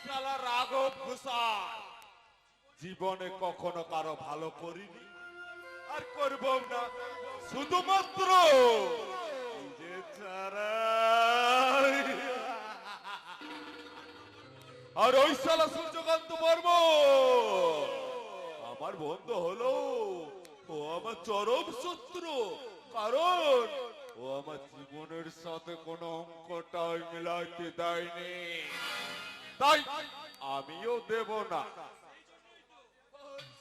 শালা রাঘব ঘোষাল জীবনে কখনো কারো ভালো করিনি আর করব না, শুধুমাত্র নিজে ছাড়া। আর ওই শালা সূর্যকান্ত বর্মা আমার বন্ধু হলো, ও আমার চরম শত্রু, কারণ ও আমার জীবনের সাথে কোনো অঙ্কটাই মিলাইতে দেয়নি, তাই আমিও দেব না।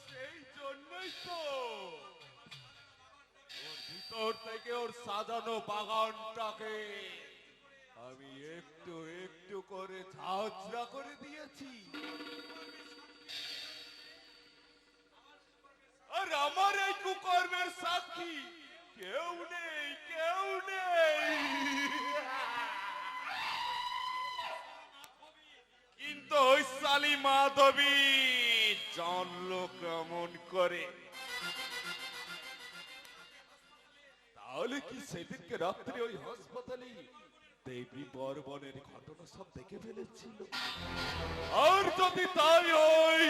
সেই জন্যই তো ওর ভিতর থেকে ওর সাজানো বাগানটাকে আমি একটু একটু করে ঝাঁঝরা করে দিয়েছি। আর আমার এই কুকর্মের সাক্ষী কেউ নেই, কেউ নেই। কিন্তু ওই শালী মাধবী জানলো কেমন করে। তাহলে কি সেদিনকে রাত্রে ওই হাসপাতালে দেবী বর্মনের ঘটনা সব দেখে ফেলেছিল? আর যদি তাই হয়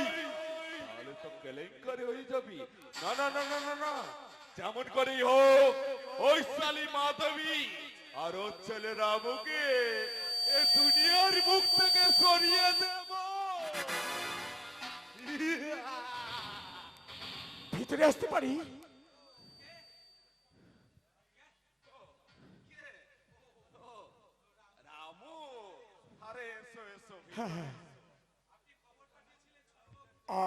তাহলে তো কেলেঙ্কারি হয়ে যাবি। না না না না না না, যেমন করেই হোক ওই শালী মাধবী আর ওর ছেলে রামুকে এ দুনিয়ার মুখ থেকে সরিয়ে দেব। ভিতরে আসতে পারি? রামু, আরে এসো এসো।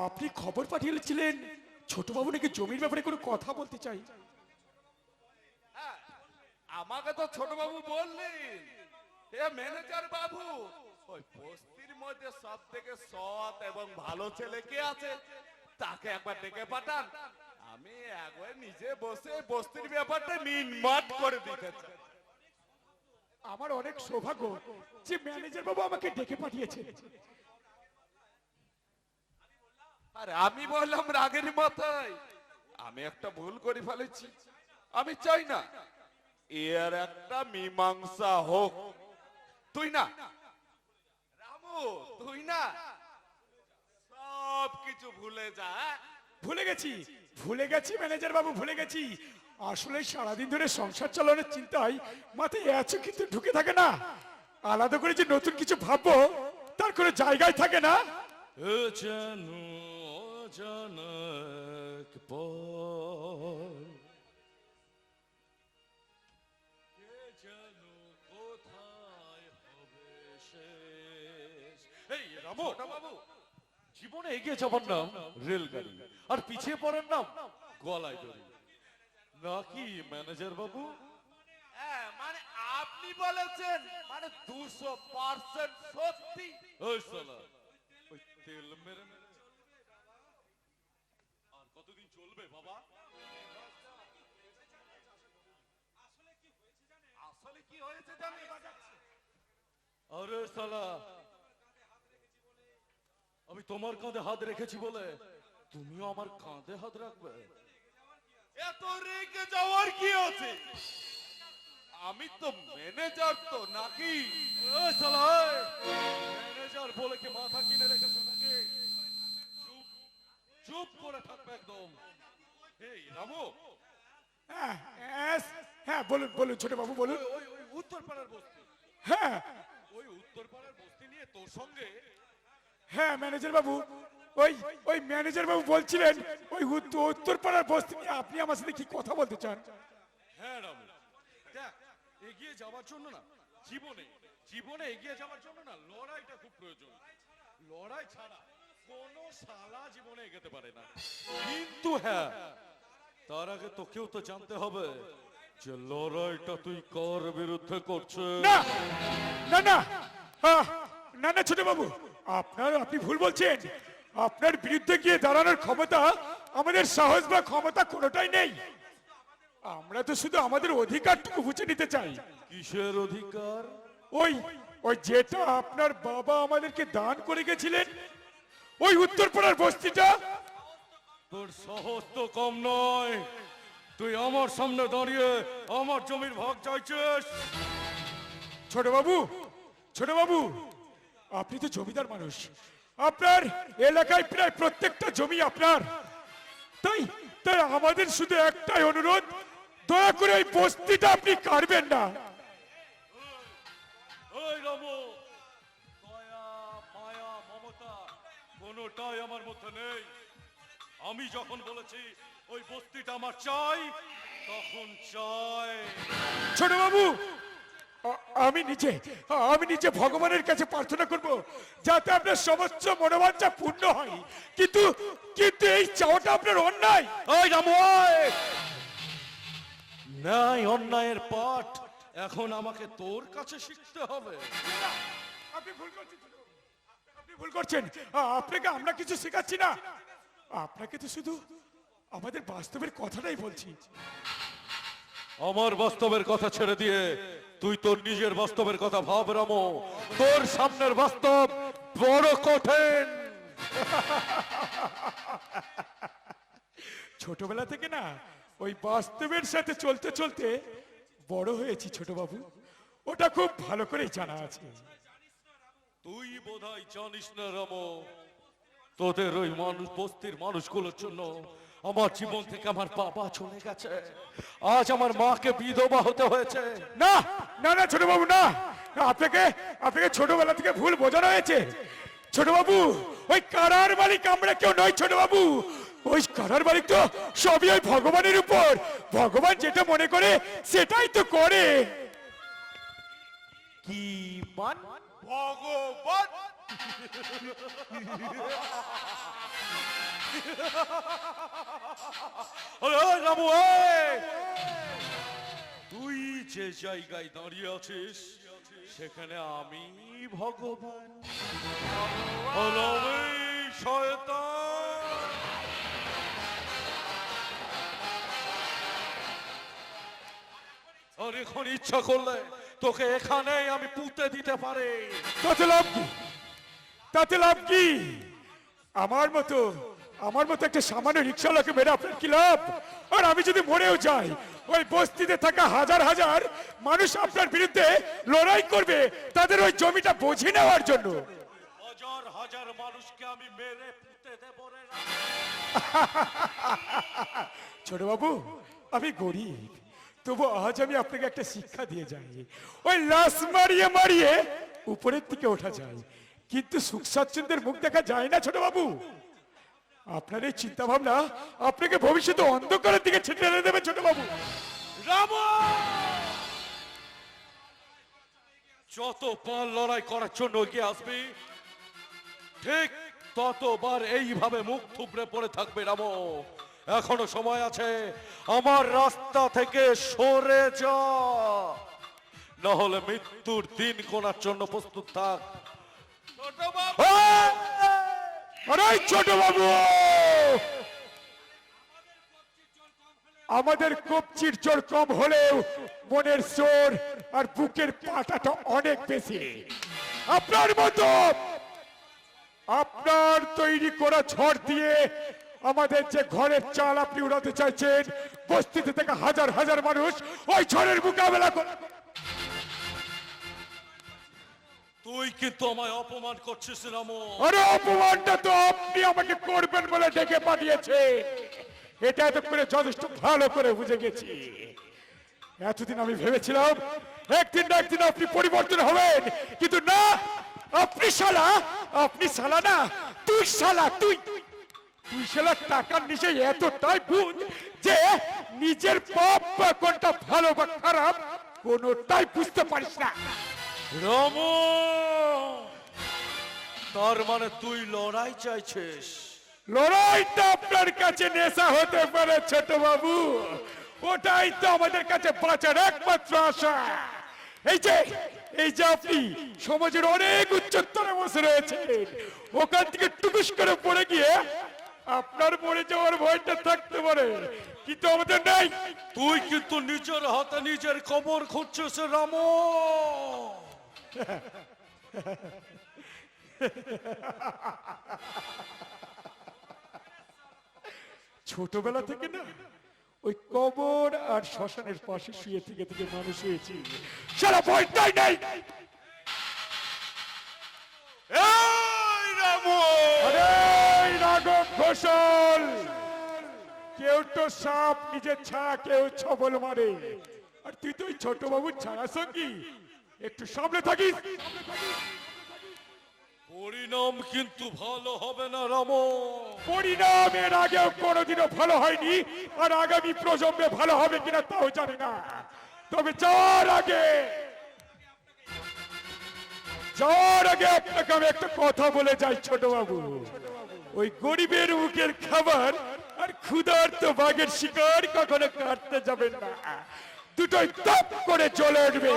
আপনি খবর পাঠিয়েছিলেন ছোটবাবু নাকি জমির ব্যাপারে কোনো কথা বলতে চাই। আমাকে তো ছোট বাবু বললেন, এ ম্যানেজার বাবু, ওই বস্তির মধ্যে সব থেকে সৎ এবং ভালো ছেলে কে আছে তাকে একবার ডেকে পাঠান। আমি একবার নিজে বসে বস্তির ব্যাপারটা মিটমাট করে দিতে চাই। আমার অনেক সৌভাগ্য যে ম্যানেজার বাবু আমাকে ডেকে পাঠিয়েছে। আর আমি বললাম রাগের মাথায়, আমি একটা ভুল করে ফেলেছি, আমি চাই না এর একটা মীমাংসা হোক। তুই না রামু, তুই না সব কিছু ভুলে যা। ভুলে গেছি ম্যানেজার বাবু, ভুলে গেছি। আসলে সারাদিন ধরে সংসার চালানোর চিন্তায় মাথায় এত কিন্তু ঢুকে থাকে না, আলাদা করে যে নতুন কিছু ভাববো তার কোনো জায়গায় থাকে না। অজানক পর কে যেন কোথায় হবে শেষ। এই রামু বাবু, জীবনে এগিয়ে যাবার নাম রেলগাড়ি আর পিছিয়ে পড়ার নাম গলায় দড়ি নাকি ম্যানেজার বাবু? মানে আপনি বলেছেন, মানে 200% সত্যি। ওই শালা, ওই তেল মেরে মেরে আর কতদিন চলবে বাবা? আসলে কি হয়েছে জানি? আরে শালা, আমি তোমার কাঁধে হাত রেখেছি বলে তুমিও আমার কাঁধে হাত রাখবে? এত রেগে যাওয়ার কি আছে? আমি তো ম্যানেজার তো নাকি? ওই শালা, ম্যানেজার বলে কি মাথা কিনে রেখেছো নাকি? চুপ চুপ করে থাকবে একদম। এই রামু, হ্যাঁ বলুন বলুন ছোট বাবু বলুন। ওই ওই উত্তরপাড়ার বস্তি, হ্যাঁ ওই উত্তরপাড়ার বস্তি নিয়ে তোর সঙ্গে। হ্যাঁ ম্যানেজার বাবু, ওই ওই ম্যানেজার বাবু বলছিলেন ওই উত্তরপাড়ার বস্তি নিয়ে আপনি আমার সাথে কি কথা বলতে চান? হ্যাঁ রামু, দেখ, এগিয়ে যাওয়ার জন্য না, জীবনে জীবনে এগিয়ে যাওয়ার জন্য না লড়াইটা খুব প্রয়োজন। লড়াই ছাড়া কোনো শালা জীবনে এগোতে পারে না। কিন্তু হ্যাঁ, তার আগে তোকেও তো জানতে হবে যে লড়াইটা তুই কার বিরুদ্ধে করছিস। না না না, না না ছোট বাবু, আপনি ভুল বলছেন। আপনার বিরুদ্ধে গিয়ে দাঁড়ানোর ক্ষমতা আমাদের, সাহস বা ক্ষমতা কোনোটাই নেই। আমরা তো শুধু আমাদের অধিকারটুকু বুঝে নিতে চাই। কিসের অধিকার? ওই ওই যেটা আপনার বাবা আমাদেরকে দান করে গেছিলেন, ওই উত্তরপাড়ার বস্তিটা। তোর সাহস তো কম নয়, তুই আমার সামনে দাঁড়িয়ে আমার জমির ভাগ চাইছিস। ছোট বাবু আপনি তো জমিদার মানুষ, আপনার এলাকায় প্রায় প্রত্যেকটা জমি আপনার। তাই তাই আমাদের শুধু একটাই অনুরোধ, দয়া করে এই বস্তিটা আপনি কাটবেন না। ওই রামু, দয়া মায়া মমতা কোনোটাই আমার মধ্যে নেই। আমি যখন বলেছি ওই বস্তিটা আমার চাই, তখন চাই। ছোট বাবু, আমি নিজে ভগবানের কাছে প্রার্থনা করব যাতে আপনার সমস্ত মনোবাঞ্ছা পূর্ণ হয়, কিন্তু কিন্তু এই চাওয়াটা আপনার অন্যায়। ওই রামু, নাই অন্যায়ের পাঠ এখন আমাকে তোর কাছে শিখতে হবে। আপনি ভুল করছেন ছোট বাবু, আপনি ভুল করছেন। আপনাকে আমরা কিছু শেখাচ্ছি না, আপনাকে তো শুধু আমাদের বাস্তবের কথাটাই বলছি। আমার বাস্তবের কথা ছেড়ে দিয়ে তুই তোর নিজের বাস্তবের কথা ভাব রামো। তোর সামনের বাস্তব বড় কঠিন। ছোটবেলা থেকে না ওই বাস্তবের সাথে চলতে চলতে বড় হয়েছি ছোট বাবু, ওটা খুব ভালো করেই জানা আছে। তুই বোধহয় জানিস না রামো, তোদের ওই মানুষ বস্তির মানুষগুলোর জন্য আমার জীবন থেকে আমার বাবা চলে গেছে। আজ আমার মাকে বিধবা হতে হয়েছে। না না না ছোট বাবু, না, আপনাকে আপনাকে ছোটবেলা থেকে ভুল বোঝানো হয়েছে। ছোট বাবু, ওই কারার মালিক আমরা কেউ নয় ছোট বাবু, ওই কারার মালিক তো সবই ওই ভগবানের উপর। ভগবান যেটা মনে করে সেটাই তো করে। কি মান ভগবান রামু, তুই যে জায়গায় দাঁড়িয়ে আছিস সেখানে আমি ভগবান, আর আমি শয়তান। আর এখন ইচ্ছা করলে তোকে এখানেই আমি পুঁতে দিতে পারি। তাতে লাভ কি? তাতে লাভ কি? আমার মতো একটা সামান্য রিক্সাওয়ালাকে মেরে আপনার কি লাভ? আর আমি যদি মরেও যাই, ওই বস্তিতে থাকা হাজার হাজার মানুষ আপনার বিরুদ্ধে লড়াই করবে তাদের ওই জমিটা বুঝে নেওয়ার জন্য। হাজার হাজার মানুষকে আমি মেরে পুঁতে দেব রে। ছোট বাবু, আমি গরিব, তবু আজ আমি আপনাকে একটা শিক্ষা দিয়ে যাই। ওই লাশ মারিয়ে মারিয়ে উপরের দিকে ওঠা যায়, কিন্তু সুখ স্বাচ্ছন্দ্যের মুখ দেখা যায় না ছোট বাবু। আপনার এই চিন্তা ভাবনা আপনাকে ভবিষ্যতে অন্ধকারের দিকে ছেড়ে দেবে ছোট বাবু। রামু, যত পাল লড়াই করার জন্য এগিয়ে আসবি, ঠিক ততবার এইভাবে মুখ থুবড়ে পড়ে থাকবে রামু। এখনো সময় আছে, আমার রাস্তা থেকে সরে যা, না হলে মৃত্যুর দিন কোনার জন্য প্রস্তুত থাক। আরে ছোট বাবু, আমাদের কবজির জোর কম হলেও মনের জোর আর বুকের পাটাটা অনেক বেশি। আপনার মতো আপনার তৈরি করা ঝড় দিয়ে আমাদের যে ঘরের চাল আপনি উড়াতে চাইছেন, বস্তিতে থেকে হাজার হাজার মানুষ ওই ঝড়ের মোকাবেলা করে। তুই কিন্তু আমায় অপমান করছিস রামু। আরে অপমানটা তো আপনি আমাকে করবেন বলে ডেকে পাঠিয়েছে, এটা এতক্ষণে যথেষ্ট ভালো করে বুঝে গেছি। এতদিন আমি ভেবেছিলাম একদিন না একদিন আপনি পরিবর্তন হবেন, কিন্তু না, আপনি শালা না, তুই শালা টাকার নিচে এতটাই বুঝ যে নিজের পাপ বা কোনটা ভালো বা খারাপ কোনটাই বুঝতে পারিস না। রামু, তার মানে তুই লড়াই চাইছিস? লড়াইটা আপনার কাছে নেশা হতে পারে ছোট বাবু, ওটাই তো আমাদের কাছে বাঁচার একমাত্র আশা। এই যে আপনি সমাজের অনেক উচ্চস্তরে বসে রয়েছেন, ওখান থেকে টুকুস করে পড়ে গিয়ে আপনার মরে যাওয়ার ভয়টা থাকতে পারে, কিন্তু আমাদের নাই। তুই কিন্তু নিজের হাতে নিজের কবর খুঁজছিস রামু। ছোটবেলা থেকে না ওই কবর আর শ্মশানের পাশে শুয়ে থেকে থেকে মানুষ হয়েছি, সারা ভয়টাই নাই। এই রামু আরে রাঘব ঘোষাল, কেউ তো সাপ নিজের ছাড়া কেউ ছবল মারে, আর তুই তো ওই ছোট বাবুর ছাড়া সঙ্গী, একটু সামনে থাকিস। পরিণাম কিন্তু ভালো হবে না রামু। পরিণাম এর আগেও কোনোদিনও ভালো হয়নি, আর আগামী প্রজন্মে ভালো হবে কিনা তাও জানি না। তবে যাওয়ার আগে আপনাকে আমি একটা কথা বলে যাই ছোট বাবু, ওই গরিবের মুখের খাবার আর ক্ষুধার্ত বাঘের শিকার কখনো কাটতে যাবেন না, দুটোই টপ করে চলে উঠবে।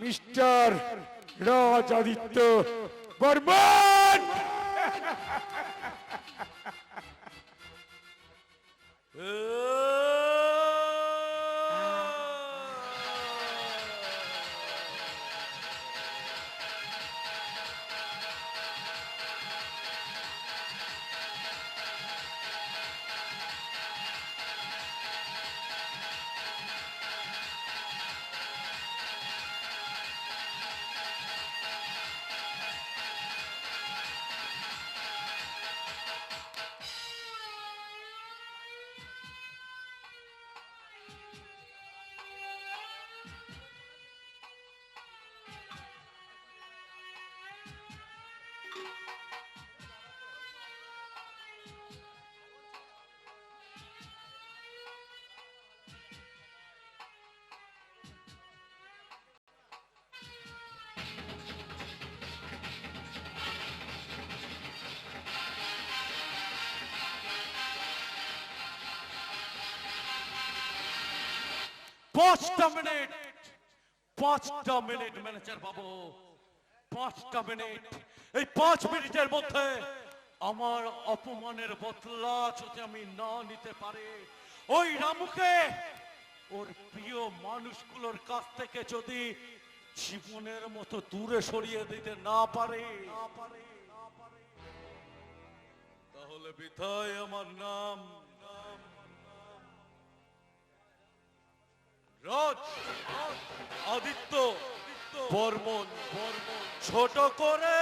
মিস্টার রাজ আদিত্য বর্মন। পাঁচটা মিনিট ম্যানেজার বাবু, 5টা মিনিট। এই 5 মিনিটের মধ্যে আমার অপমানের বদলা যদি আমি না নিতে পারি, ওই রামুকে ওর প্রিয় মানুষগুলোর কাছ থেকে যদি জীবনের মতো দূরে সরিয়ে দিতে না পারে, তাহলে বৃথায় আমার নাম রাজ আদিত্য বর্মন ছোট করে